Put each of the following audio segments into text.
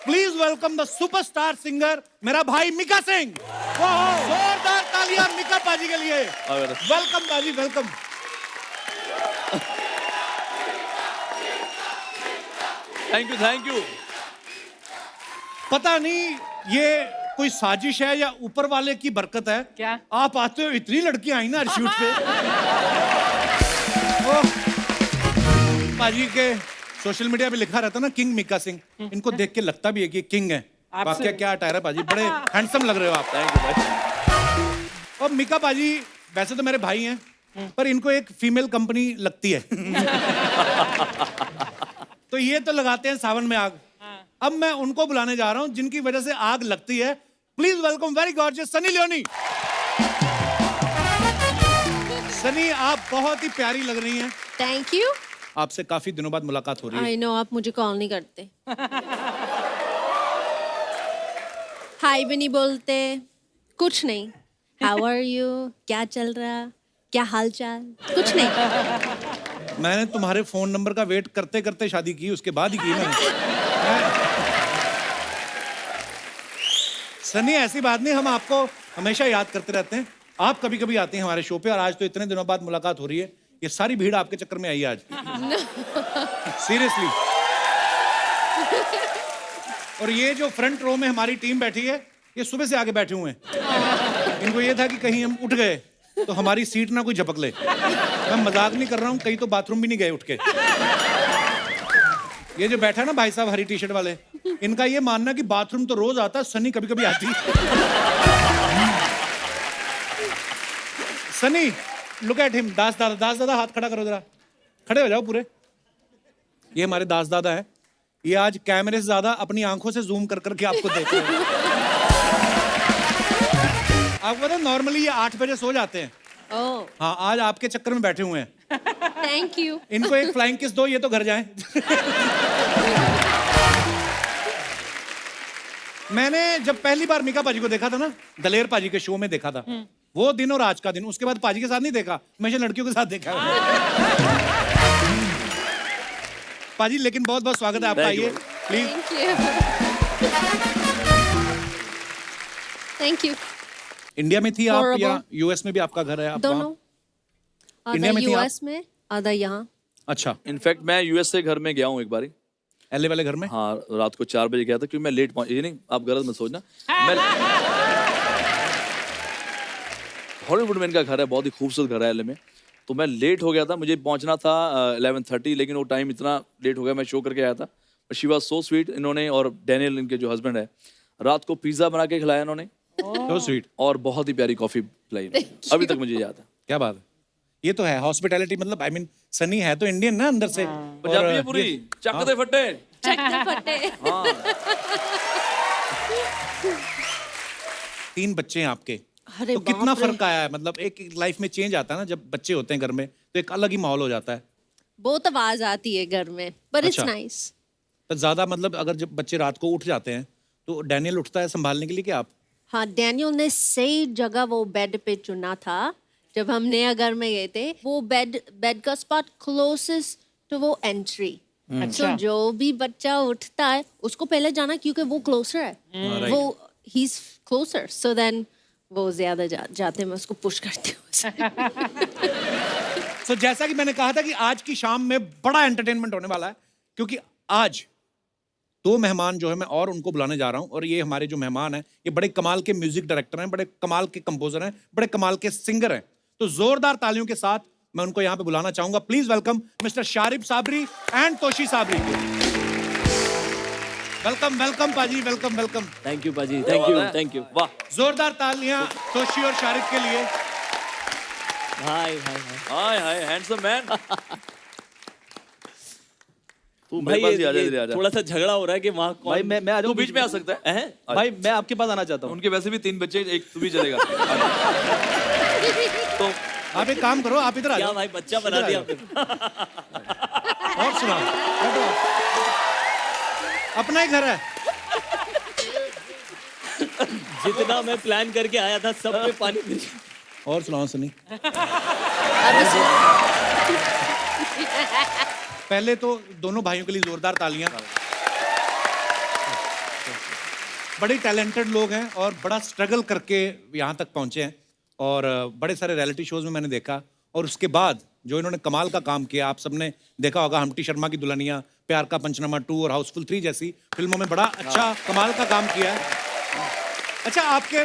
Please welcome the superstar singer मेरा भाई मिका सिंह। जोरदार तालियां मिका पाजी के लिए। वेलकम पाजी, welcome. Thank you, thank you. पता नहीं ये कोई साजिश है या ऊपर वाले की बरकत है। क्या? आप आते हो इतनी लड़कियां आई ना शूट पे। पाजी के सोशल मीडिया पे लिखा रहता ना किंग मिका सिंह, इनको देख के लगता भी है कि किंग है। वाकया क्या अटायर है पाजी, बड़े हैंडसम लग रहे हो आप। थैंक यू भाई। और मिका पाजी वैसे तो मेरे भाई हैं, पर इनको एक फीमेल कंपनी लगती है। तो ये तो लगाते हैं सावन में आग। अब मैं उनको बुलाने जा रहा हूं जिनकी वजह से आग लगती है। Please welcome very gorgeous Sunny Leone. Sunny, आप बहुत ही प्यारी लग रही हैं। Thank you. आपसे काफी दिनों बाद मुलाकात हो रही है। आई नो, आप मुझे कॉल नहीं करते। हाय भी नहीं बोलते, कुछ नहीं। हाउ आर यू, क्या चल रहा, क्या हाल चाल, कुछ नहीं। मैंने तुम्हारे फोन नंबर का वेट करते करते शादी की, उसके बाद ही की मैंने। सनी, ऐसी बात नहीं, हम आपको हमेशा याद करते रहते हैं। आप कभी कभी आते हैं हमारे शो पे, और आज तो इतने दिनों बाद मुलाकात हो रही है। ये सारी भीड़ आपके चक्कर में आई है आज। सीरियसली। और ये जो फ्रंट रो में हमारी टीम बैठी है, ये सुबह से आगे बैठे हुए हैं। इनको ये था कि कहीं हम उठ गए तो हमारी सीट ना कोई झपक ले। मैं मजाक नहीं कर रहा हूँ, कहीं तो बाथरूम भी नहीं गए उठ के। ये जो बैठा है ना भाई साहब हरी टी शर्ट वाले, इनका ये मानना कि बाथरूम तो रोज आता, सनी कभी कभी आती। Sunny, look at him. Das दादा हाथ खड़ा करो जरा, खड़े हो जाओ पूरे। ये हमारे दास दादा है। ये आज कैमरे से ज्यादा अपनी आंखों से जूम कर करके आपको देख रहे हैं। आपको पता है नॉर्मली ये 8 बजे सो जाते हैं। ओह, हाँ, आज आपके चक्कर में बैठे हुए हैं। Thank you. इनको एक फ्लाइंग किस दो, ये तो घर जाएं। मैंने जब पहली बार मिका पाजी को देखा था ना, दलेर पाजी के शो में देखा था, वो दिन और आज का दिन। उसके बाद पाजी के साथ नहीं देखा, हमेशा लड़कियों के साथ देखा है। पाजी, लेकिन बहुत बहुत स्वागत है आपका। आइए प्लीज। Thank you. इंडिया में थी आप या यूएस में भी आपका घर है? आप दोनों। इंडिया में थी आप? यूएस में, आधा यहाँ। अच्छा। इनफैक्ट मैं यूएस से घर में गया हूँ एक बारी। एलए वाले घर में? हाँ, रात को 4 बजे गया था क्योंकि मैं लेट पहुंच। ये नहीं, आप गलत मत सोचना। मैं हॉलीवुड में इनका घर है, बहुत ही खूबसूरत घर है एलए में। तो मैं लेट हो गया था, मुझे पहुंचना था 11:30, लेकिन वो टाइम इतना लेट हो गया, मैं शो करके आया था। She was so sweet. इन्होंने और डैनियल, इनके जो हस्बैंड है, रात को पिज्जा बना के खिलाया इन्होंने। So sweet। और बहुत ही प्यारी कॉफी पिलाई, अभी तक मुझे याद है। क्या बात है, ये तो है हॉस्पिटैलिटी। मतलब आई मीन सनी है तो इंडियन ना अंदर से। पंजाबी है पूरी, चक दे फट्टे। फटे। 3 बच्चे हैं आपके। अरे तो कितना बाप रे। फर्क आया है? मतलब एक लाइफ में चेंज आता है ना जब बच्चे होते हैं घर में, तो एक अलग ही माहौल हो जाता है। बहुत आवाज आती है घर में, पर इट्स अच्छा। नाइस। तो ज्यादा मतलब अगर जब बच्चे रात को उठ जाते हैं तो डैनियल उठता है संभालने के लिए क्या आप? हाँ, डैनियल ने सही जगह वो बेड पे चुना था। जब हम नया घर में गए थे, वो बेड का स्पॉट क्लोजेस्ट टू वो एंट्री। तो जो भी बच्चा उठता है उसको पहले जाना, क्योंकि वो क्लोजर है। वो he is closer, so then वो ज्यादा जाते मैं उसको पुश करती हूँ। तो जैसा कि मैंने कहा था कि आज की शाम में बड़ा एंटरटेनमेंट होने वाला है, क्योंकि आज 2 मेहमान जो है मैं और उनको बुलाने जा रहा हूं। और ये हमारे जो मेहमान हैं, ये बड़े कमाल के म्यूजिक डायरेक्टर हैं, बड़े कमाल के कंपोजर हैं, बड़े कमाल के सिंगर हैं। तो जोरदार तालियों के साथ मैं उनको यहां पे बुलाना चाहूंगा। Please welcome mister Sharib Sabri and Toshi Sabri. Welcome welcome पाजी, वेलकम वेलकम। थैंक यू पाजी, थैंक यू, थैंक यू। वाह, जोरदार तालियां तोशी और शारिब के लिए। Hi hi hi. Hi hi, handsome man. तू भाई मेरे पास ही आ जा, ये इधर आ जा। थोड़ा सा झगड़ा हो रहा है कि वहाँ कौन। भाई मैं आ तू जाऊँ बीच में आ सकता है। हैं? भाई मैं आपके पास आना चाहता हूँ। उनके वैसे भी 3 बच्चे, एक तू भी चलेगा। तो आप एक काम करो, आप इधर आ क्या जाओ। भाई, बच्चा बना दिया आपने। और सुनाओ, बैठो। अपना ही घर है। जितना मैं प्लान करके आया था सब पे पानी फिर। और सुनाओ सनी। पहले तो दोनों भाइयों के लिए जोरदार तालियां। बड़े टैलेंटेड लोग हैं और बड़ा स्ट्रगल करके यहाँ तक पहुँचे हैं और बड़े सारे रियलिटी शोज में मैंने देखा और उसके बाद जो इन्होंने कमाल का काम किया, आप सबने देखा होगा हम्टी शर्मा की दुल्हनिया, प्यार का पंचनामा 2 और हाउसफुल 3 जैसी फिल्मों में बड़ा अच्छा कमाल का काम किया है। अच्छा, आपके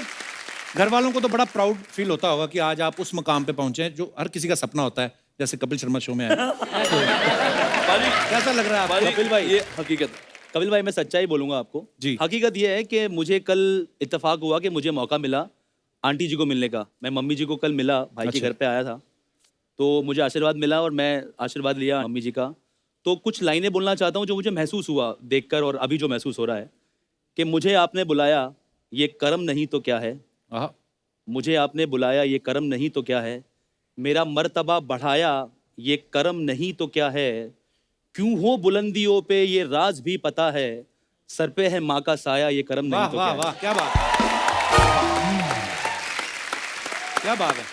घर वालों को तो बड़ा प्राउड फील होता होगा कि आज आप उस मकाम पे पहुंचे हैं जो हर किसी का सपना होता है, जैसे कपिल शर्मा शो में है। बाजी, कैसा लग रहा है आपको? कपिल भाई, ये हकीकत है। कपिल भाई मैं सच्चाई बोलूंगा आपको जी। हकीकत ये है कि मुझे कल इत्तेफाक हुआ कि मुझे मौका मिला आंटी जी को मिलने का। मैं मम्मी जी को कल मिला, भाई के अच्छा। घर पे आया था, तो मुझे आशीर्वाद मिला और मैं आशीर्वाद लिया मम्मी जी का। तो कुछ लाइनें बोलना चाहता हूँ जो मुझे महसूस हुआ देखकर और अभी जो महसूस हो रहा है कि मुझे आपने बुलाया ये कर्म नहीं तो क्या है, आहा, मुझे आपने बुलाया ये कर्म नहीं तो क्या है, मेरा मर्तबा बढ़ाया ये कर्म नहीं तो क्या है, क्यों हो बुलंदियों पे ये राज भी पता है, सर पे है माँ का साया ये कर्म नहीं वाह तो वाह क्या है। वाह, क्या बात है, क्या बात है।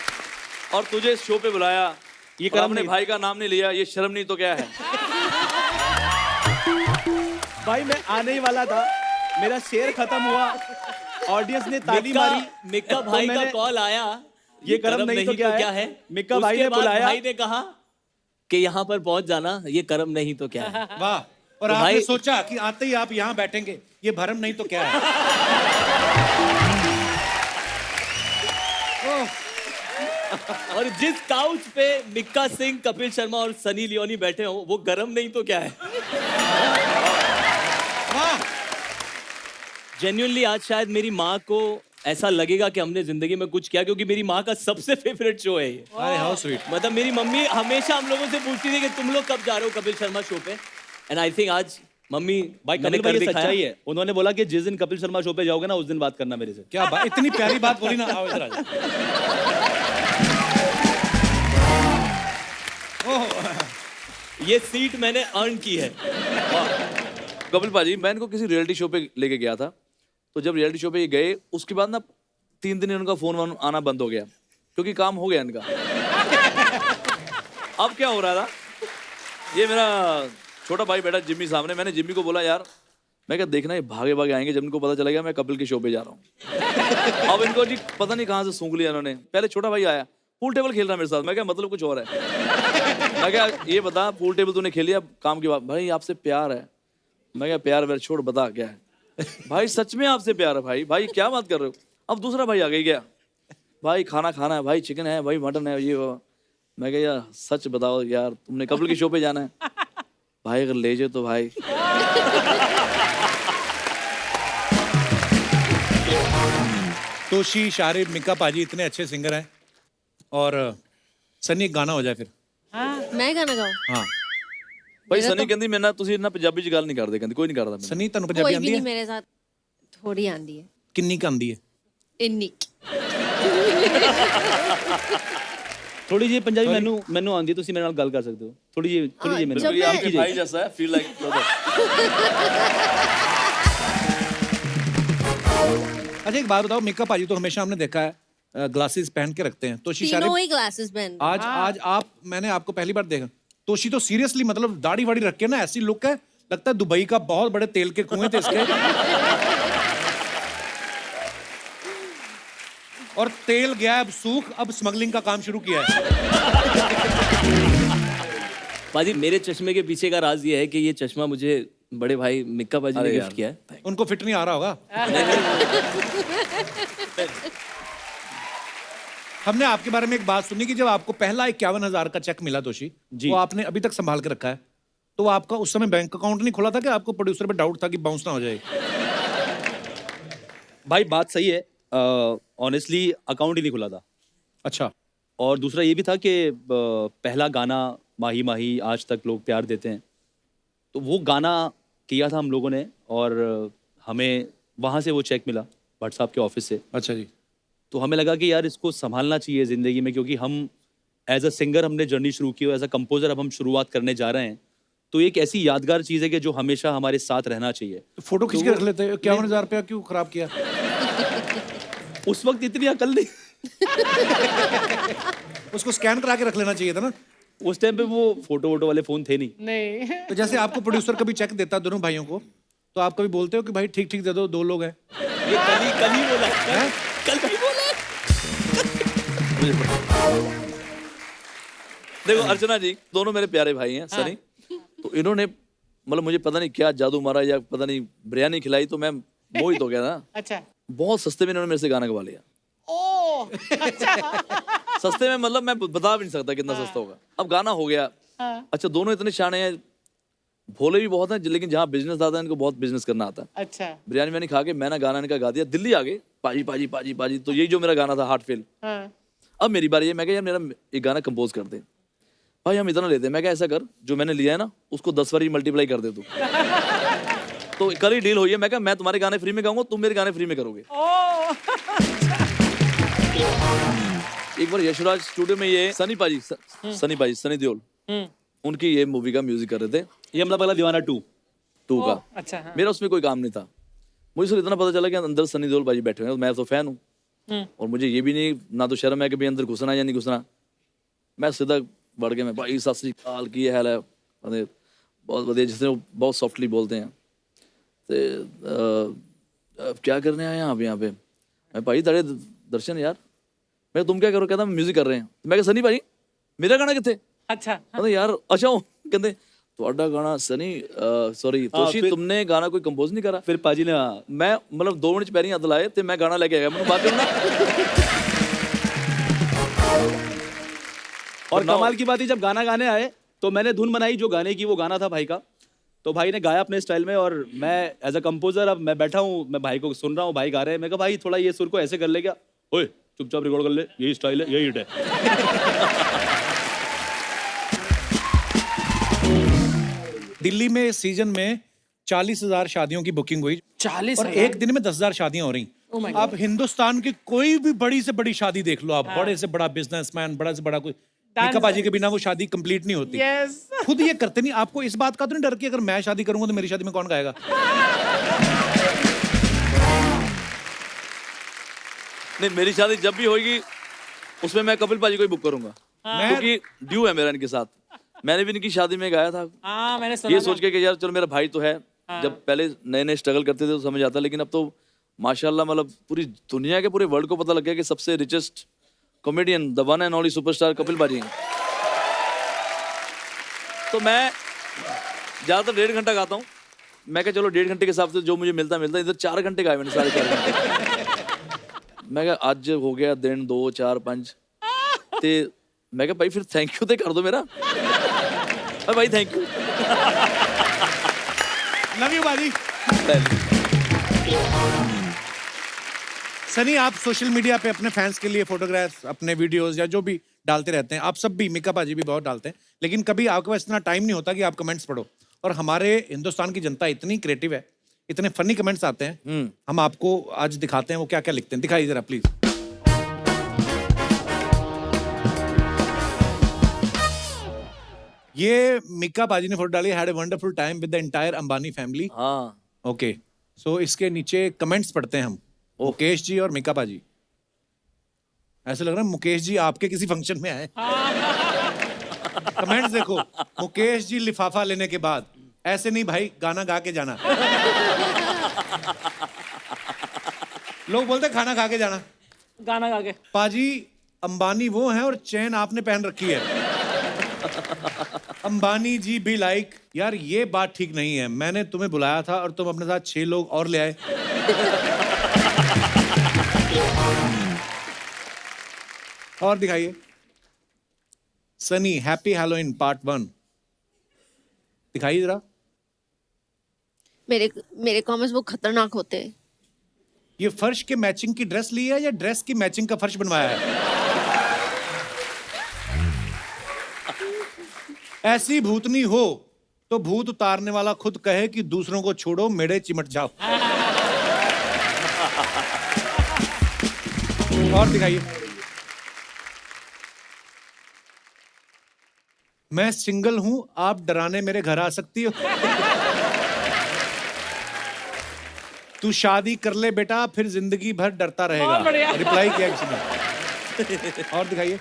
और तुझे इस शो पे बुलाया, ये और कर्म अपने नहीं। भाई का नाम नहीं लिया, ये शर्म नहीं तो क्या है। भाई मैं आने ही वाला था, मेरा शेर खत्म हुआ, ऑडियंस ने ताली मिक्का मारी, मिक्का तो भाई का मैंने- कॉल आया, ये कर्म नहीं तो क्या है। मिक्का भाई उसके ने बाद बुलाया। भाई ने कहा कि यहाँ पर पहुंच जाना, ये कर्म नहीं तो क्या है। वाह, और तो आपने भाई- सोचा कि आते ही आप यहाँ बैठेंगे, ये भरम नहीं तो क्या है। ओह, और जिस काउच पे मिक्का सिंह, कपिल शर्मा और सनी लियोनी बैठे हो, वो गरम नहीं तो क्या है। वाह, जेन्युइनली आज शायद मेरी माँ को ऐसा लगेगा कि हमने जिंदगी में कुछ किया, क्योंकि मेरी माँ का सबसे फेवरेट शो है ये। अरे हाउ स्वीट। मतलब मेरी मम्मी हमेशा हम लोगों से पूछती थी कि तुम लोग कब जा रहे हो कपिल शर्मा शो पे, एंड आई थिंक आज मम्मी भाई मैंने कपिल भाई कर ये दिखाया। सच्चाई है। उन्होंने बोला कि जिस दिन कपिल शर्मा शो पे जाओगे ना उस दिन बात करना मेरे से। क्या बात, इतनी प्यारी बात बोली ना। आओ इधर आ जाओ। ओह, ये सीट मैंने अर्न की है। कपिल पाजी, मैं इनको किसी रियलिटी शो पे लेके गया था, तो जब रियलिटी शो पे ये गए उसके बाद ना 3 दिन इनका फोन आना बंद हो गया क्योंकि काम हो गया इनका। अब क्या हो रहा था, ये मेरा छोटा भाई बैठा जिम्मी सामने, मैंने जिम्मी को बोला यार, मैं क्या देखना ये भागे भागे आएंगे जब इनको पता चलेगा मैं कपिल के शो पे जा रहा हूँ। अब इनको जी पता नहीं कहाँ से सूंघ लिया इन्होंने। पहले छोटा भाई आया, पूल टेबल खेल रहा मेरे साथ, मैं क्या मतलब कुछ और है। मैं क्या ये बता, पूल टेबल तूने खेल लिया, काम की बात, भाई आपसे प्यार है। मैं क्या प्यार व्यार छोड़, बता क्या है। भाई सच में आपसे प्यार है भाई, भाई क्या बात कर रहे हो। अब दूसरा भाई आ गई, क्या भाई खाना खाना है, भाई चिकन है, भाई मटन है, ये वो। मैं क्या यार सच बताओ यार, तुमने कपिल के शो पे जाना है। भाई अगर ले जाओ तो भाई। तोशी, शारिब, मिक्का पाजी इतने अच्छे सिंगर हैं और सनी एक गाना हो जाए फिर। मैं गाना गाऊं? हाँ, भाई सनी कहती मैं ना तुसी ना पंजाबी च गल नहीं करदे, कहती कोई नहीं करदा। सनी ਤੁਹਾਨੂੰ कोई ਪੰਜਾਬੀ भी ਆਂਦੀ नहीं ਹੈ? मेरे साथ, थोड़ी आंदी है, ਕਿੰਨੀ ਕੁ ਆਂਦੀ ਹੈ? इन्नी। थोड़ी जी पंजाबी मैनू आंदी, तुसी मेरे नाल गल कर सकते हो। थोड़ी जी मैनू जब ये मैं- आपके भाई जैसा है, फील लाइक ब्रदर। अच्छा एक बात बताओ, मिक्का पाजी तो हमेशा हमने देखा है ग्लासेस पहन के रखते हैं। तोशी, तीनों शारिब, ही ग्लासेस पहन। आज आप, मैंने आपको पहली बार देखा। तोशी तो सीरियसली मतलब दाढ़ी वाड़ी रख के ना ऐसी लुक है, लगता है दुबई का बहुत बड़े तेल के कुएं थे इसके। और तेल गया अब सूख, अब स्मगलिंग का काम शुरू किया है। बाजी मेरे चश्मे के पीछे का राज ये है कि ये चश्मा मुझे बड़े भाई मिक्का बाजी ने अरे गिफ्ट यार। किया है। उनको फिट नहीं आ रहा होगा। हमने आपके बारे में एक बात सुनी कि जब आपको पहला 51,000 का चेक मिला तोशी, वो आपने अभी तक संभाल के रखा है, तो आपका उस समय बैंक अकाउंट नहीं खुला था कि आपको प्रोड्यूसर पे डाउट था कि बाउंस ना हो जाए? भाई बात सही है, ऑनेस्टली अकाउंट ही नहीं खुला था। अच्छा, और दूसरा ये भी था कि पहला गाना माही माही आज तक लोग प्यार देते हैं, तो वो गाना किया था हम लोगों ने और हमें वहाँ से वो चेक मिला भट्ट साहब के ऑफिस से। अच्छा जी। तो हमें लगा कि यार इसको संभालना चाहिए ज़िंदगी में, क्योंकि हम एज अ सिंगर हमने जर्नी शुरू की और एज अ कंपोजर अब हम शुरुआत करने जा रहे हैं, तो एक ऐसी यादगार चीज़ है कि जो हमेशा हमारे साथ रहना चाहिए। तो फोटो खींच के रख लेते। 51,000 रुपया क्यों खराब किया? उस वक्त इतनी अकल नहीं, उसको स्कैन करा के रख लेना चाहिए था ना। उस टाइम पे वो फोटो वोटो वाले फ़ोन थे नहीं। तो जैसे आपको प्रोड्यूसर कभी चेक देता दोनों भाइयों को, तो आप कभी बोलते हो कि भाई ठीक ठीक दे दो, 2 लोग हैं? ये कल ही बोला है। कल ही बोला है। मुझे पता। देखो अर्चना जी दोनों मेरे प्यारे भाई हैं सनी, तो इन्होंने मतलब मुझे पता नहीं क्या जादू मारा या पता नहीं बिरयानी खिलाई तो मैं मोहित हो गया ना। अच्छा बहुत सस्ते में इन्होंने मेरे से गाना गवा लिया। ओ अच्छा सस्ते में मतलब मैं बता भी नहीं सकता कितना सस्ता होगा। अब गाना हो गया। अच्छा दोनों इतने शाने हैं, भोले भी बहुत हैं, लेकिन जहाँ बिजनेस आता है इनको बहुत बिजनेस करना आता है। अच्छा बिरयानी मैंने खा के मैंने गाना इनका गा दिया, दिल्ली आ गए पाजी पाजी पाजी पाजी, तो यही जो मेरा गाना था हार्ट फेल। हाँ अब मेरी बारी है, मैं कहा यार मेरा एक गाना कंपोज कर दे भाई, हम इतना लेते हैं। मैं कहा ऐसा कर जो मैंने लिया है ना उसको 10 बार ही मल्टीप्लाई कर दे तू। तो कल ही डील हुई है, मैं कहा मैं तुम्हारे गाने फ्री में गाऊंगा, तुम मेरे गाने फ्री में करोगे। एक बार यशराज स्टूडियो में ये सनी पाजी सनी देओल उनकी ये मूवी का म्यूजिक कर रहे थे, ये मतलब अगला दीवाना 2। का। अच्छा हाँ मेरा उसमें कोई काम नहीं था, मुझे सिर्फ इतना पता चला कि अंदर सनी देओल भाई बैठे हुए हैं, मैं तो फैन हूँ और मुझे ये भी नहीं ना तो शर्म है कि भाई अंदर घुसना या नहीं घुसना। मैं सीधा बढ़ के मैं भाई सत श्री अकाल की हाल है, बहुत बढ़िया, जिसने वो बहुत सॉफ्टली बोलते हैं। तो क्या करने आए आप यहाँ पे? मैं भाई तेरे दर्शन यार। मैं तुम क्या करो? कहता मैं म्यूजिक कर रहे हैं। मैं कहा सनी भाई मेरा गाना कितने? अच्छा कहते यार अच्छा हूँ, कहते ਤੁਹਾਡਾ गाना सनी सॉरी तोशी तुमने गाना कोई कंपोज नहीं करा? फिर पाजी ने मैं मतलब 2 मिनट पैरी हथ लाए तो मैं गाना लेके आया, मैंने बात करना। और कमाल की बात है जब गाना गाने आए तो मैंने धुन बनाई जो गाने की, वो गाना था भाई का, तो भाई ने गाया अपने स्टाइल में और मैं एज अ कंपोजर अब मैं बैठा हूँ, मैं भाई को सुन रहा हूँ, भाई गा रहे हैं। मैं कहा भाई थोड़ा ये सुर को ऐसे कर ले क्या? ओए चुपचाप रिकॉर्ड कर ले, यही स्टाइल है, यही हिट है। दिल्ली में इस सीजन में 40,000 शादियों की बुकिंग हुई 40 और एक दिन में 10,000 शादियां हो रही। आप हिंदुस्तान की कोई भी बड़ी से बड़ी शादी देख लो, आप बड़े से बड़ा बिजनेसमैन, बड़ा से बड़ा कोई मीका बाजी के बिना वो शादी कंप्लीट नहीं होती। यस खुद ये करते नहीं। आपको इस बात का तो नहीं डर कि अगर मैं शादी करूंगा तो मेरी शादी में कौन गाएगा? नहीं मेरी शादी जब भी होगी उसमें मैं कपिल पाजी को ही बुक करूंगा, क्योंकि ड्यू है मेरा इनके साथ। मैंने भी इनकी शादी में गाया था हाँ मैंने सुना ये था। सोच के कि यार चलो मेरा भाई तो है। जब पहले नए नए स्ट्रगल करते थे तो समझ आता, लेकिन अब तो माशाल्लाह मतलब पूरी दुनिया के पूरे वर्ल्ड को पता लग गया कि सबसे richest comedian the one and only superstar Kapil पाजी हैं। तो मैं ज़्यादातर 1.5 घंटा गाता हूँ। मैं क्या चलो 1.5 घंटे के हिसाब से जो मुझे मिलता इधर 4 घंटे गाए मैंने, 4.5 घंटे। मैं क्या आज हो गया दिन 2 4 5 ते मैं क्या भाई फिर थैंक यू तो कर दो मेरा। अरे भाई थैंक यू, लव यू बाजी। सनी आप सोशल मीडिया पे अपने फैंस के लिए फोटोग्राफ्स, अपने वीडियोस या जो भी डालते रहते हैं, आप सब भी, मीका बाजी भी बहुत डालते हैं, लेकिन कभी आपके पास इतना टाइम नहीं होता कि आप कमेंट्स पढ़ो। और हमारे हिंदुस्तान की जनता इतनी क्रिएटिव है, इतने फनी कमेंट्स आते हैं, हम आपको आज दिखाते हैं वो क्या क्या लिखते हैं। दिखाइए जरा प्लीज। ये मीका बाजी ने फोटो डाली, had a wonderful time with the entire Ambani family. हाँ ओके सो इसके नीचे कमेंट्स पढ़ते हैं हम, मुकेश जी और मीका बाजी। ऐसे लग रहा है मुकेश जी आपके किसी फंक्शन में आए। कमेंट्स देखो, मुकेश जी लिफाफा लेने के बाद ऐसे नहीं भाई गाना गा के जाना। लोग बोलते खाना खा के जाना। गाना गा के पाजी अंबानी वो हैं और चैन आपने पहन रखी है। अंबानी जी भी लाइक यार ये बात ठीक नहीं है, मैंने तुम्हें बुलाया था और तुम अपने साथ 6 लोग और ले आए। और दिखाइए। सनी हैप्पी हैलोवीन पार्ट 1 दिखाइए जरा। मेरे कमेंट्स वो खतरनाक होते हैं। ये फर्श के मैचिंग की ड्रेस ली है या ड्रेस की मैचिंग का फर्श बनवाया है? ऐसी भूतनी हो तो भूत उतारने वाला खुद कहे कि दूसरों को छोड़ो मेरे चिमट जाओ। और दिखाइए। मैं सिंगल हूं, आप डराने मेरे घर आ सकती हो। तू शादी कर ले बेटा, फिर जिंदगी भर डरता रहेगा। रिप्लाई किया किसी ने। और दिखाइए।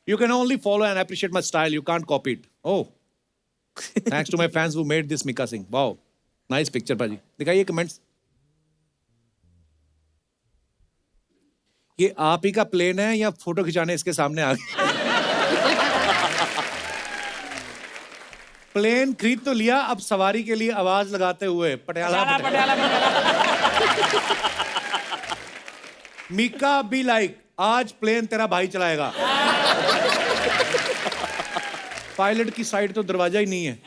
You can only follow and appreciate my style. You can't copy it. Oh, thanks to my fans who made this Mika Singh. Wow, nice picture, पाजी। दिखाइए कमेंट्स। कि आप ही का प्लेन है या फोटो खिंचाने इसके सामने आ गए। प्लेन खरीद तो लिया, अब सवारी के लिए आवाज लगाते हुए पटियाला पटियाला पटियाला। मीका बी लाइक, आज प्लेन तेरा भाई चलाएगा। पायलट की साइड तो दरवाजा ही नहीं है।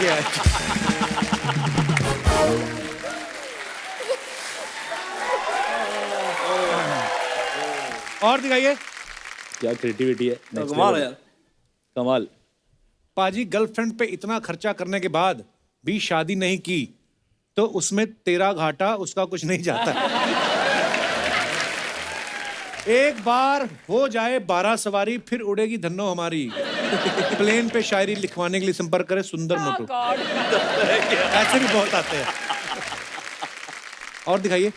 ये है। और दिखाइए। क्या क्रिएटिविटी है, next कमाल level। है यार। कमाल। पाजी गर्लफ्रेंड पे इतना खर्चा करने के बाद भी शादी नहीं की तो उसमें तेरा घाटा उसका कुछ नहीं जाता। एक बार हो जाए 12 सवारी फिर उड़ेगी धन्नो हमारी। प्लेन पे शायरी लिखवाने के लिए संपर्क करें सुंदर मोटू। ऐसे भी बहुत आते हैं। और दिखाइए।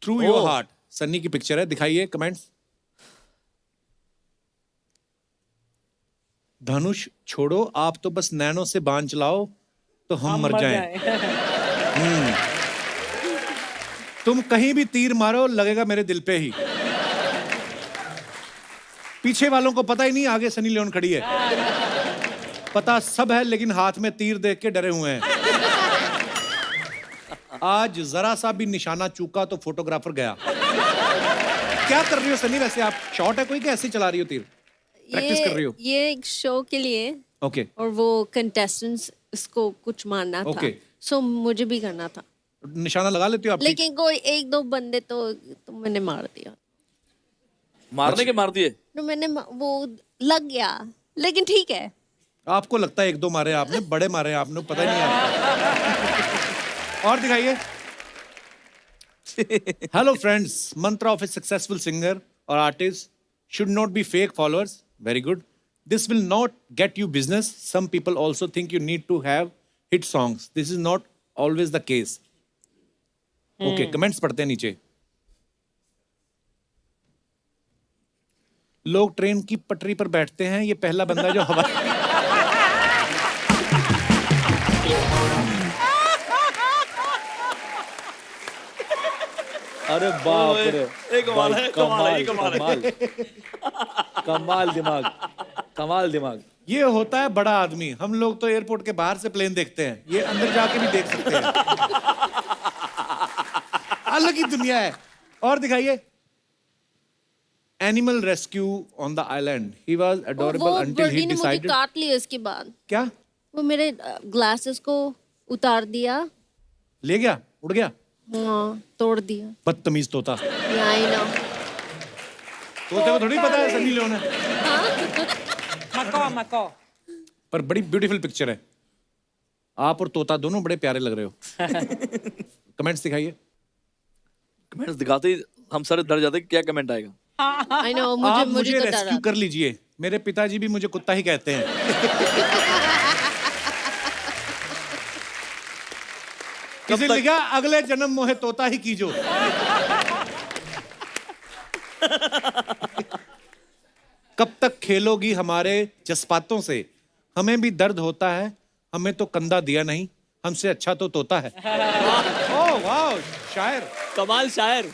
थ्रू योर हार्ट, सन्नी की पिक्चर है, दिखाइए कमेंट्स। धनुष छोड़ो, आप तो बस नैनो से बांध चलाओ तो हम मर जाएं। तुम कहीं भी तीर मारो लगेगा मेरे दिल पे ही। पीछे वालों को पता ही नहीं आगे सनी लियोन खड़ी है। पता सब है लेकिन हाथ में तीर देख के डरे हुए हैं। आज जरा सा भी निशाना चूका तो फोटोग्राफर गया। क्या कर रही हो सनी वैसे आप? शॉट है कोई कि ऐसे ही चला रही हो तीर? प्रैक्टिस कर रही हो? ये एक शो के लिए ओके। और वो कंटेस्टेंट्स इसको कुछ मारना था। Okay. सो मुझे भी करना था, निशाना लगा लेती हो आप? लेकिन कोई एक दो बंदे तो मैंने मार दिया। मारने के मार दिए। तो वो लग गया, लेकिन ठीक है। आपको लगता है एक दो मारे आपने, बड़े मारे आपने, पता ही नहीं आपको। और दिखाइए। Hello friends, mantra of a successful singer और artist should not be fake followers. Very good. This will not get you business. Some people also think you need to have hit songs. This is not always the case. Okay, comments पढ़ते हैं नीचे। लोग train की पटरी पर बैठते हैं, ये पहला बंदा जो हवा अरे बाप रे, ये कमाल भाई, है, कमाल है, ये कमाल है। कमाल। कमाल दिमाग, कमाल दिमाग। ये होता है बड़ा आदमी। हम लोग तो एयरपोर्ट के बाहर से प्लेन देखते हैं, ये अंदर जाके भी देख सकते हैं। अलग ही दुनिया है। और दिखाइए। Animal rescue on the island. He was adorable वो अंटिल बर्डी ही ने मुझे डिसाइडेड। काट लिया इसके बाद। क्या वो मेरे ग्लासेस को उतार दिया। ले गया? उड़ गया? हाँ, तोड़ दिया। बदतमीज तोता। I know. तोते को थोड़ी पता है सनी लियोन है। मको। पर बड़ी ब्यूटीफुल पिक्चर है। आप और तोता दोनों बड़े प्यारे लग रहे हो। कमेंट्स दिखाइए। कमेंट्स दिखाते ही हम सारे डर जाते हैं क्या कमेंट आएगा। I know. आप मुझे मुझे तो डर रेस्क्यू कर लीजिए। मेरे पिताजी भी मुझे कुत्ता ही कहते हैं। किसी ने लिखा अगले जन्म मोहे तोता ही कीजो। कब तक खेलोगी हमारे जज्बातों से? हमें भी दर्द होता है, हमें तो कंधा दिया नहीं, हमसे अच्छा तो तोता है। ओह वाह, शायर। कमाल शायर।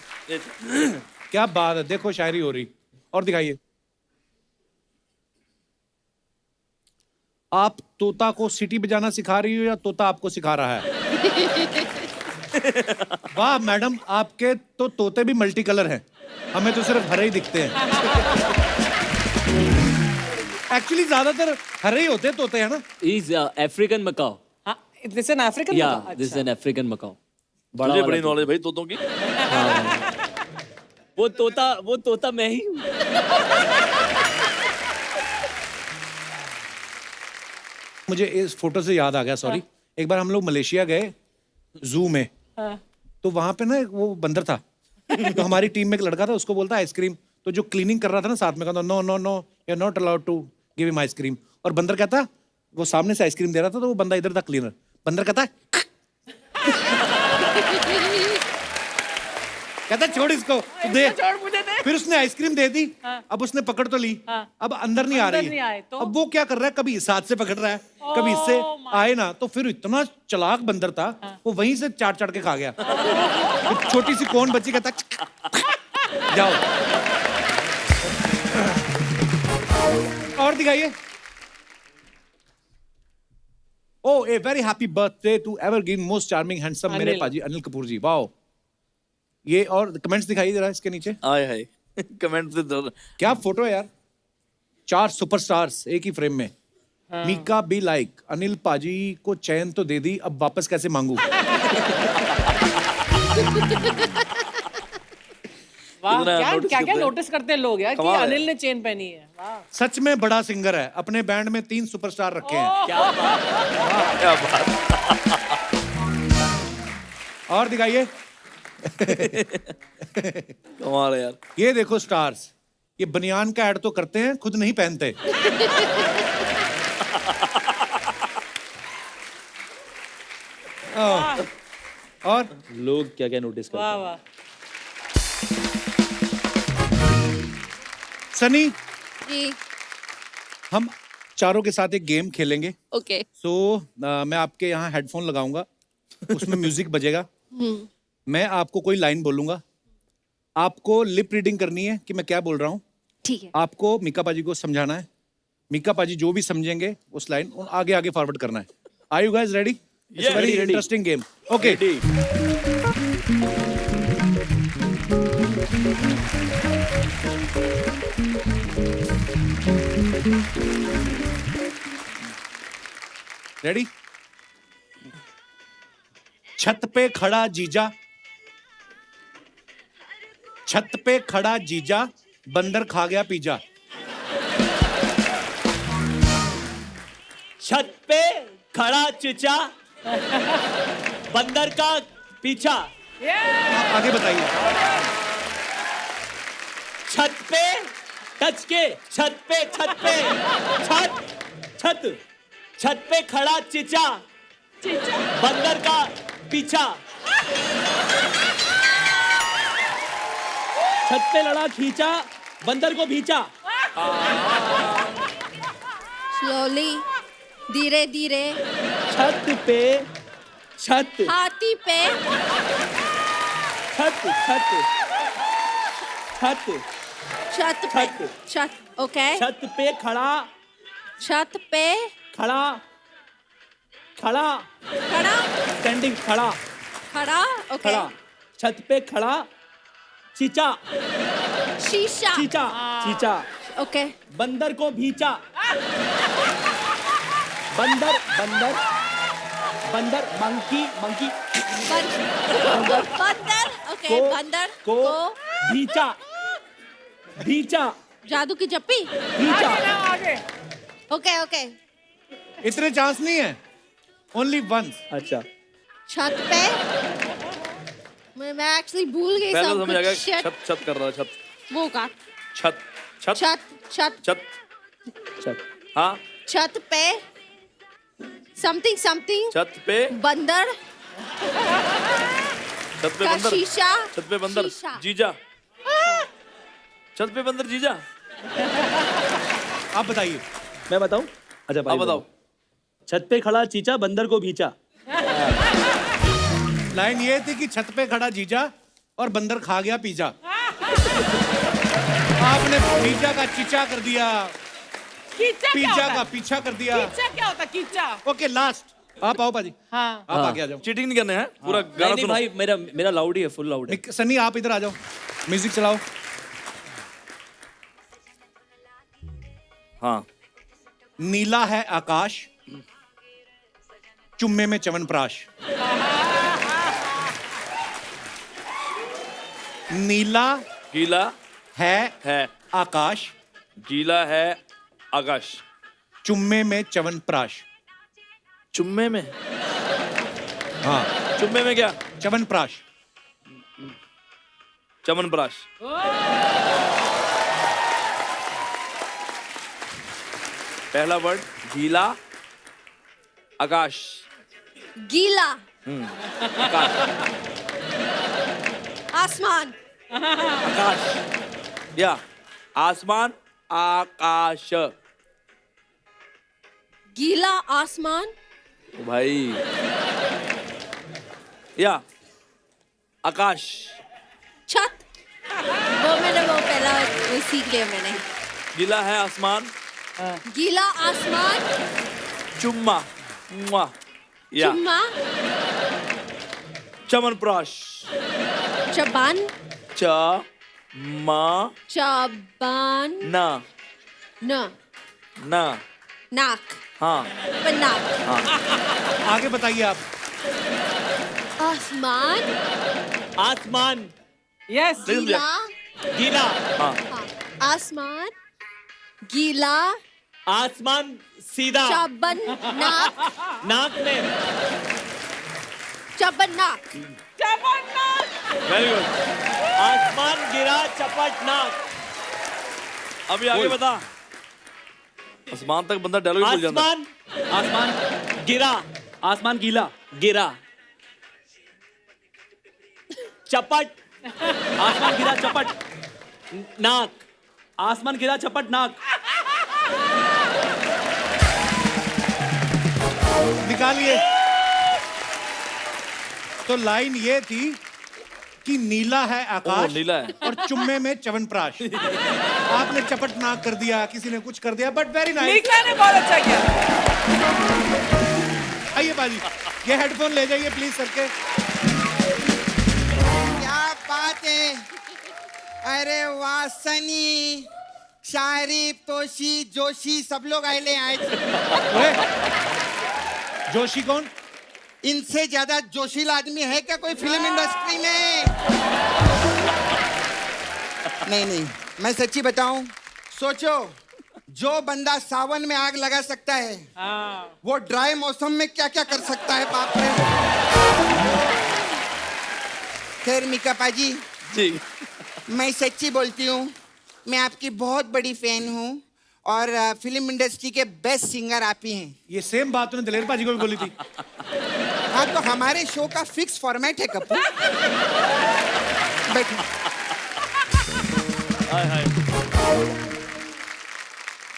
क्या बात है, देखो शायरी हो रही। और दिखाइए। आप तोता को सीटी बजाना सिखा रही हो या तोता आपको सिखा रहा है? वाह मैडम, आपके तो तोते भी मल्टी कलर हैं, हमें तो सिर्फ हरे ही दिखते हैं। एक्चुअली ज्यादातर हरे ही होते हैं तोते, है ना? Is African macaw. हाँ, this an African. Yeah this an African macaw. बड़ा मुझे वाला बड़ी नॉलेज भाई तोतों की। वो तोता मैं ही हूँ। मुझे इस फोटो से याद आ गया, सॉरी। एक बार हम लोग मलेशिया गए जू में, तो वहां पे ना एक वो बंदर था। तो हमारी टीम में एक लड़का था, उसको बोलता आइसक्रीम। तो जो क्लीनिंग कर रहा था ना साथ में, कहता no no no, you are not allowed to give him ice cream. और बंदर कहता, वो सामने से आइसक्रीम दे रहा था तो वो बंदा इधर था क्लीनर। बंदर कहता कहता छोड़ इसको तू दे। छोड़ मुझे दे। फिर उसने आइसक्रीम दे दी। अब उसने पकड़ तो ली, अब अंदर नहीं आ अंदर रही नहीं आए तो? अब वो क्या कर रहा है, कभी इस हाथ से पकड़ रहा है, कभी इससे आए ना, तो फिर इतना चालाक बंदर था, वो वहीं से चाट चाट के खा गया। फिर छोटी सी कौन बच्ची कहता जाओ। और दिखाइए। Oh a very happy birthday to evergreen most charming handsome मेरे अनिल। पाजी अनिल कपूर जी। वाओ। ये और कमेंट्स दिखाई दे रहा है इसके नीचे। आए हाय कमेंट से क्या फोटो है यार, 4 सुपरस्टार्स एक ही फ्रेम में। मीका बी लाइक अनिल पाजी को चैन तो दे दी, अब वापस कैसे मांगू। वाह, इतना क्या notice क्या क्या करते हैं। नोटिस करते हैं लोग यार कि कमाल है। अनिल ने चेन पहनी है। वाह। सच में बड़ा सिंगर है, अपने बैंड में 3 सुपरस्टार रखे हैं। क्या बात। क्या बात। और दिखाइए। कमाल है यार। ये देखो स्टार्स, ये बनियान का ऐड तो करते हैं, खुद नहीं पहनते। और लोग क्या क्या नोटिस करते वाह हैं। वाह। सनी, जी हम चारों के साथ एक गेम खेलेंगे। ओके। सो मैं आपके यहाँ हेडफोन लगाऊंगा, उसमें म्यूजिक बजेगा, मैं आपको कोई लाइन बोलूंगा, आपको लिप रीडिंग करनी है कि मैं क्या बोल रहा हूँ। ठीक है। आपको मीका पाजी को समझाना है, मीका पाजी जो भी समझेंगे उस लाइन आगे आगे फॉरवर्ड करना है। Are you guys ready? It's Yeah, very ready. Interesting game. Okay, ready? छत पे खड़ा जीजा, छत पे खड़ा जीजा, बंदर खा गया पिज्जा। छत पे खड़ा चिचा, बंदर का पीछा। आगे बताइए। छत पे टच के, छत पे छत पे छत छत छत पे खड़ा चिचा, बंदर का पीछा। छत पे लड़ा खींचा, बंदर को भींचा। स्लोली, धीरे धीरे। छत पे छत हाथी पे छत छत छत छत पे छत। छत। ओके। छत पे खड़ा छत पे खड़ा खड़ा खड़ा स्टैंडिंग खड़ा खड़ा। ओके। खड़ा छत पे खड़ा चीचा शीशा। चीचा चीचा ओके। बंदर को भींचा। बंदर बंदर बंदर मंकी मंकी बंदर। ओके। को बंदर को भींचा भींचा जादू की जप्पी। भींचा। आगे। Okay okay. इतने चांस नहीं है, ओनली वंस। अच्छा छत पे मैं एक्चुअली भूल गई पहले सब समझ आ गया कुछ। Shit, छत छत कर रहा है छत वो का छत छत छत छत छत छत हाँ छत पे समथिंग समथिंग छत पे बंदर छत पे का बंदर शीशा। छत पे बंदर शीशा। जीजा छत पे बंदर जीजा आप बताइए। मैं बताऊं? अच्छा भाई आप बताओ छत पे खड़ा चीचा बंदर को भींचा। लाइन ये थी कि छत पे खड़ा जीजा और बंदर खा गया पिज्जा। आपने पिज्जा का चिचा कर दिया, कीचा क्या पिज्जा होता का है? पीछा कर दिया। कीचा क्या होता है? कीचा। ओके लास्ट आप आओ पाजी, हाँ। आप आगे आ जाओ। चीटिंग नहीं करने हैं पूरा गाना नहीं नहीं सुनो भाई, मेरा मेरा लाउड ही है, फुल लाउड है। सनी आप इधर आ जाओ, म्यूजिक चलाओ। हाँ नीला है आकाश, चुम्मे में च्यवनप्राश। नीला गीला है है आकाश, गीला है आकाश चुम्मे में च्यवनप्राश। चुम्मे में हाँ, चुम्मे में क्या च्यवनप्राश। चमनप्राश पहला वर्ड गीला आकाश गीला आकाश आसमान आकाश या आसमान आकाश गीला आसमान ओ भाई या आकाश छत वो पहला वो सीख लिया मैंने गीला है आसमान गीला आसमान चुम्मा मुआ या चुम्मा चमनप्राश चबान च म चबान न न न नाक हाँ पर नाक आगे बताइए आप। आसमान आसमान यस गीला गीला हाँ हाँ, आसमान गीला आसमान सीधा चबन नाक नाक में चबन नाक वेरी गुड आसमान गिरा चपट नाक अभी आगे बता आसमान तक बंदा डायलॉग भूल जाता है। आसमान आसमान गिरा आसमान गीला गिरा चपट आसमान गिरा चपट नाक आसमान गिरा चपट नाक निकालिए। तो लाइन ये थी कि नीला है ओ आकाश नीला है और चुम्मे में च्यवनप्राश। आपने चपट नाक कर दिया, किसी ने कुछ कर दिया, बट वेरी नाइस। मीका ने बहुत अच्छा किया। आइए बाजी, ये हेडफोन ले जाइए प्लीज सर के। क्या बात है। अरे वाह सनी शारिफ तोशी जोशी सब लोग आए आज। ओए, जोशी कौन? इनसे ज्यादा जोशील आदमी है क्या कोई फिल्म इंडस्ट्री में? नहीं मैं सच्ची बताऊं, सोचो जो बंदा सावन में आग लगा सकता है वो ड्राई मौसम में क्या क्या कर सकता है, बाप रे। खैर मीका पाजी, जी मैं सच्ची बोलती हूँ, मैं आपकी बहुत बड़ी फैन हूँ और फिल्म इंडस्ट्री के बेस्ट सिंगर आप ही हैं। ये सेम बात तूने दिलेर पाजी को भी बोली थी। हाँ तो हमारे शो का फिक्स फॉर्मेट है कपूर। बैठो। हाय हाय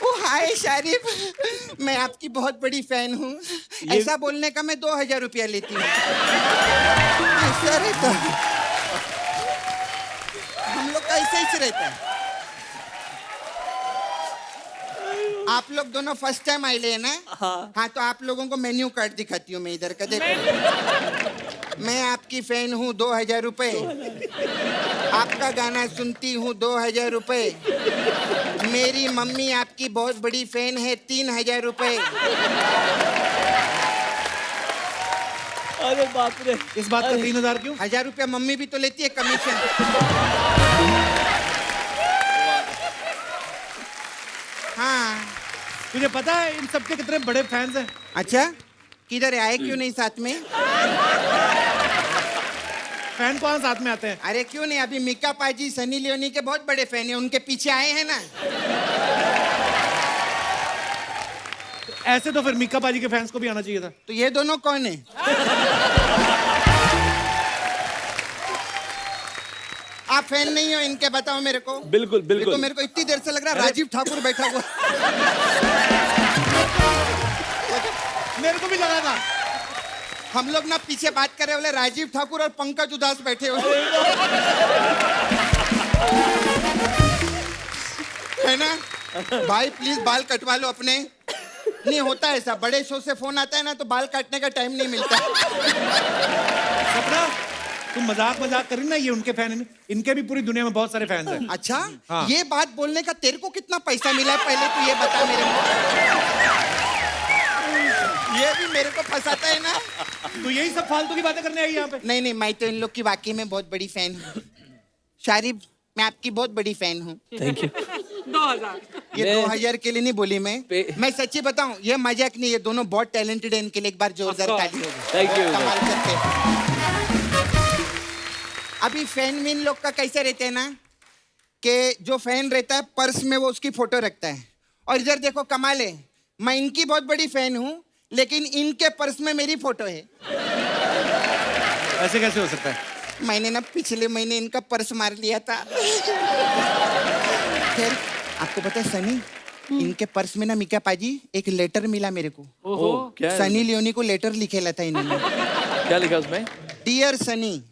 ओ हाय शारिफ, मैं आपकी बहुत बड़ी फैन हूँ। ऐसा बोलने का मैं 2000 रुपया लेती हूँ। ऐसा रहता है। हम लोग का ऐसा ही रहता है। आप लोग दोनों फर्स्ट टाइम आए ले ना? हाँ तो आप लोगों को मेन्यू कार्ड दिखाती हूँ मैं इधर का, देखो। मैं आपकी फैन हूँ 2000 रुपए। आपका गाना सुनती हूँ 2000 रुपए। मेरी मम्मी आपकी बहुत बड़ी फैन है 3000 रुपए। अरे बाप रे इस बात का 3000 क्यों? 1000 रुपया मम्मी भी तो लेती है कमीशन। हाँ तुझे पता है इन सबके कितने बड़े फैंस हैं? अच्छा, किधर है, आए क्यों नहीं साथ में? फैन कौन साथ में आते हैं? अरे क्यों नहीं, अभी मीका पाजी सनी लियोनी के बहुत बड़े फैन हैं, उनके पीछे आए हैं ना। ऐसे तो फिर मीका पाजी के फैंस को भी आना चाहिए था। तो ये दोनों कौन है? आप फैन नहीं हो इनके, बताओ मेरे को। बिल्कुल ये बिल्कुल तो मेरे को इतनी देर से लग रहा है राजीव ठाकुर बैठा हुआ। मेरे को भी लगा था। हम लोग ना पीछे बात कर रहे बोले राजीव ठाकुर और पंकज उदास बैठे हुए है ना। भाई प्लीज बाल कटवा लो अपने। नहीं होता ऐसा, बड़े शो से फोन आता है ना तो बाल काटने का टाइम नहीं मिलता। सपना तुम मजाक कर रही ना, ये उनके फैन हैं। इनके भी पूरी दुनिया में बहुत सारे फैंस हैं। अच्छा हाँ। ये बात बोलने का तेरे को कितना पैसा मिला है पहले तू ये बता मेरे को। ये भी मेरे को फंसाता है ना। तो यही सब फालतू की बातें करने आई यहाँ पे। नहीं मैं तो इन लोग की वाकई में बहुत बड़ी फैन हूँ। शारिफ मैं आपकी बहुत बड़ी फैन हूँ। थैंक यू 2000 ये 2000 के लिए नहीं बोली मैं सच्ची बताऊं, ये मजाक नहीं, ये दोनों बहुत टैलेंटेड है। इनके लिए एक बार जोरदार ताली होगी। Thank you, कमाल करते हैं। अभी फैन विन लोग का कैसे रहते हैं ना कि जो फैन रहता है पर्स में वो उसकी फोटो रखता है, और इधर देखो कमाल है, मैं इनकी बहुत बड़ी फैन हूँ लेकिन इनके पर्स में मेरी फोटो है। ऐसे कैसे हो सकता है? मैंने ना पिछले महीने इनका पर्स मार लिया था। खैर आपको पता है सनी, इनके पर्स में ना मिका पाजी एक लेटर मिला मेरे को। ओह, क्या है? सनी लियोनी को लेटर लिखेला था इन्होंने। क्या लिखा उसमें? डियर सनी।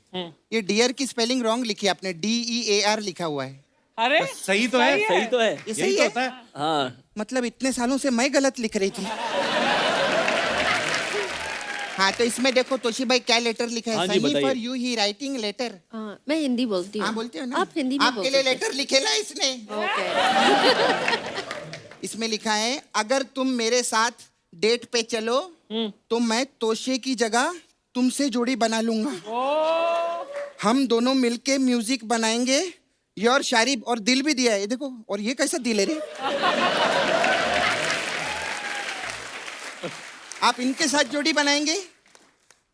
ये डियर की स्पेलिंग रॉन्ग लिखी है आपने, DEAR लिखा हुआ है। अरे सही तो है। सही तो है। ये यही सही तो है? होता है। हाँ, मतलब इतने सालों से मैं गलत लिख रही थी। हाँ तो इसमें देखो तोशी भाई क्या लेटर लिखा है। हाँ जी, सनी बताइए। For you he writing letter. हाँ, मैं हिंदी बोलती हूँ। हाँ बोलते हो ना, आप हिंदी में आपके लिए बोल सकते लेटर लिखेला इसने। हैं। ओके। इसमें लिखा है, अगर तुम मेरे साथ डेट पे चलो तो मैं तोशे की जगह तुमसे जोड़ी बना लूंगा। हम दोनों मिलके म्यूजिक बनाएंगे। योर शारिब, और दिल भी दिया है ये देखो। और ये कैसा दिल है रे? आप इनके साथ जोड़ी बनाएंगे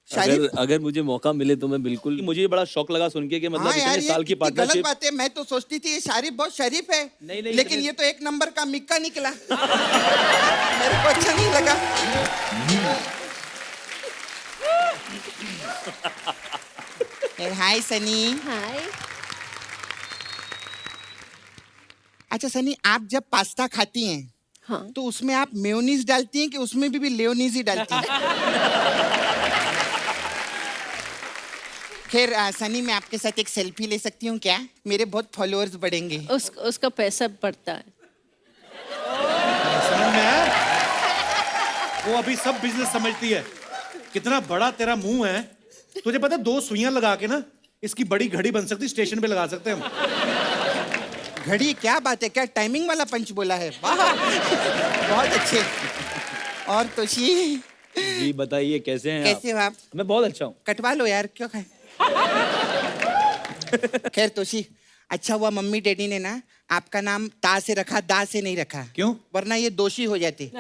शारिब? अगर मुझे मौका मिले तो मैं बिल्कुल। मुझे बड़ा शौक लगा सुन के कि मतलब हाँ यार, इतने ये साल की कितनी गलत पार्टनरशिप। बात है। मैं तो सोचती थी ये शारिब बहुत शरीफ है, नहीं, नहीं, लेकिन इतने- ये तो एक नंबर का मिक्का निकला। मेरे को अच्छा नहीं लगा। हाय सनी। हाय। अच्छा सनी, आप जब पास्ता खाती हैं हाँ। तो उसमें आप मेयोनीज डालती हैं कि उसमें भी लेयोनीज ही डालती हैं? खैर सनी, मैं आपके साथ एक सेल्फी ले सकती हूँ क्या? मेरे बहुत फॉलोअर्स बढ़ेंगे। उसका पैसा बढ़ता है। समझ में आया? वो अभी सब बिजनेस समझती है। कितना बड़ा तेरा मुंह है। तुझे पता है 2 सुइयां लगा के ना इसकी बड़ी घड़ी बन सकती, स्टेशन पे लगा सकते हैं हम। घड़ी? क्या बात है, क्या टाइमिंग वाला पंच बोला है? वाह बहुत अच्छे। और तोशी जी बताइए कैसे हैं कैसे हो आप? मैं बहुत अच्छा हूँ। कटवा लो यार, क्यों खाए? खैर तोशी, अच्छा हुआ मम्मी डैडी ने ना आपका नाम ता से रखा, दा से नहीं रखा। क्यों? वरना ये दोषी हो जाते।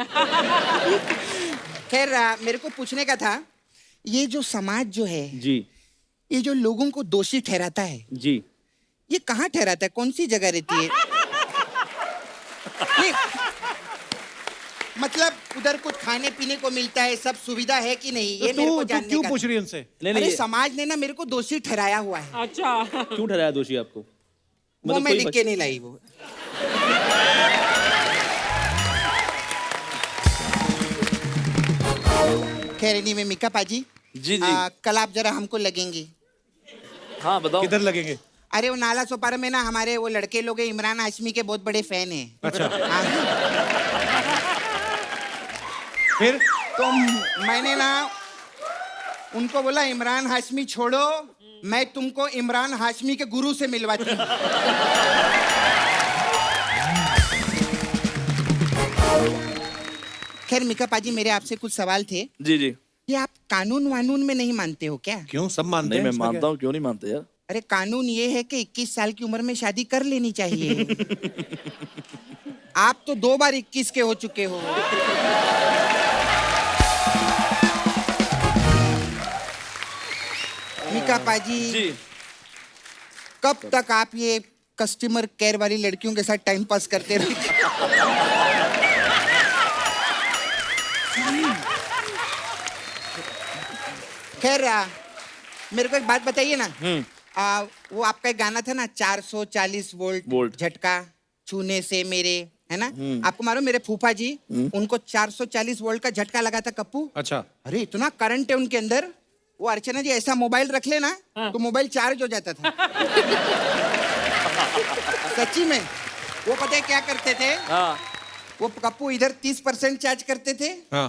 खैर मेरे को पूछने का था, ये जो समाज जो है, जी ये जो लोगों को दोषी ठहराता है, जी। ये कहाँ ठहराता है? कौन सी जगह रहती है? नहीं, मतलब उधर कुछ खाने पीने को मिलता है, सब सुविधा है कि नहीं, ये तो मेरे को तू जानने क्यों का पूछ था। रही है उनसे? नहीं अरे नहीं, समाज ने ना मेरे को दोषी ठहराया हुआ है। अच्छा क्यों ठहराया दोषी आपको? वो मतलब मैं कोई लिख के नहीं लाई वो। खैर नहीं, में मिका पाजी, जी जी। कल आप जरा हमको लगेंगे। हाँ बताओ। किधर लगेंगे? अरे वो नाला सोपारा में ना हमारे वो लड़के लोग हैं, इमरान हाशमी के बहुत बड़े फैन हैं। अच्छा, हाँ, फिर? तो मैंने ना उनको बोला, इमरान हाशमी छोड़ो, मैं तुमको इमरान हाशमी के गुरु से मिलवाती हूँ। खैर मिका पाजी, मेरे आपसे कुछ सवाल थे। जी जी। ये आप कानून वानून में नहीं मानते हो क्या? क्यों? सब मानते नहीं हैं मैं इसमें मानता क्या? हूँ, क्यों नहीं मानते यार? अरे कानून ये है कि 21 साल की उम्र में शादी कर लेनी चाहिए। आप तो 2 बार 21 के हो चुके हो। मिका पाजी, जी। कब तक आप ये कस्टमर केयर वाली लड़कियों के साथ टाइम पास करते रहे? खैर मेरे को एक बात बताइए ना। वो आपका एक गाना था ना, 440 वोल्ट झटका छूने से मेरे, है ना? आपको मालूम मेरे फूफा जी, उनको 440 वोल्ट का झटका लगा था कप्पू। अच्छा, अरे इतना करंट है उनके अंदर, वो अर्चना जी ऐसा मोबाइल रख लेना तो मोबाइल चार्ज हो जाता था। सच्ची में। वो पता है क्या करते थे? हाँ। वो कप्पू इधर 30% चार्ज करते थे, हाँ।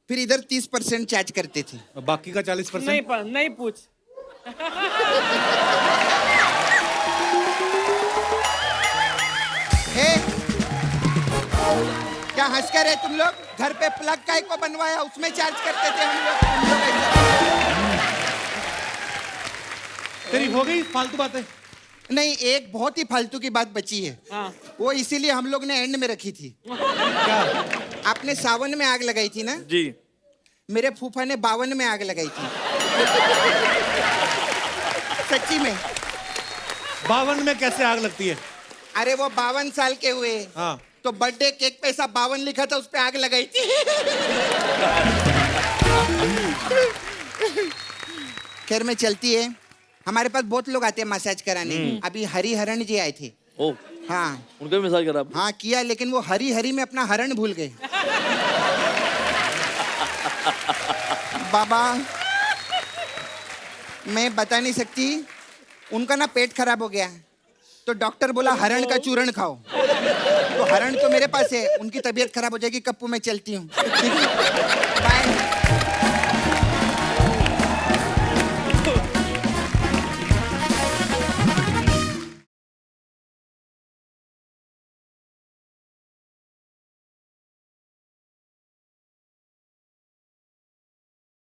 फिर इधर 30% चार्ज करते थे। और बाकी का 40%? नहीं पूछ। हे, क्या हंस कर रहे तुम लोग? घर पे प्लग काय को बनवाया, उसमें चार्ज करते थे हम लोग। तुम लोग ऐसा- तेरी हो गई फालतू बातें? नहीं, एक बहुत ही फालतू की बात बची है। हाँ। वो इसीलिए हम लोग ने एंड में रखी थी। क्या? आपने सावन में आग लगाई थी ना, जी। मेरे फूफा ने 52 में आग लगाई थी। सच्ची में। 52 में कैसे आग लगती है? अरे वो 52 साल के हुए, हाँ। तो बर्थडे केक पे ऐसा 52 लिखा था, उस पे आग लगाई थी। खैर में चलती है। हमारे पास बहुत लोग आते हैं मसाज कराने। अभी हरिहरन जी आए थे। ओ हाँ उनका भी मसाज करा आपने? हाँ किया, लेकिन वो हरी हरी में अपना हरण भूल गए। बाबा मैं बता नहीं सकती, उनका ना पेट खराब हो गया, तो डॉक्टर बोला हरण का चूर्ण खाओ। तो हरण तो मेरे पास है, उनकी तबीयत खराब हो जाएगी, कप्पू मैं चलती हूँ। बाय।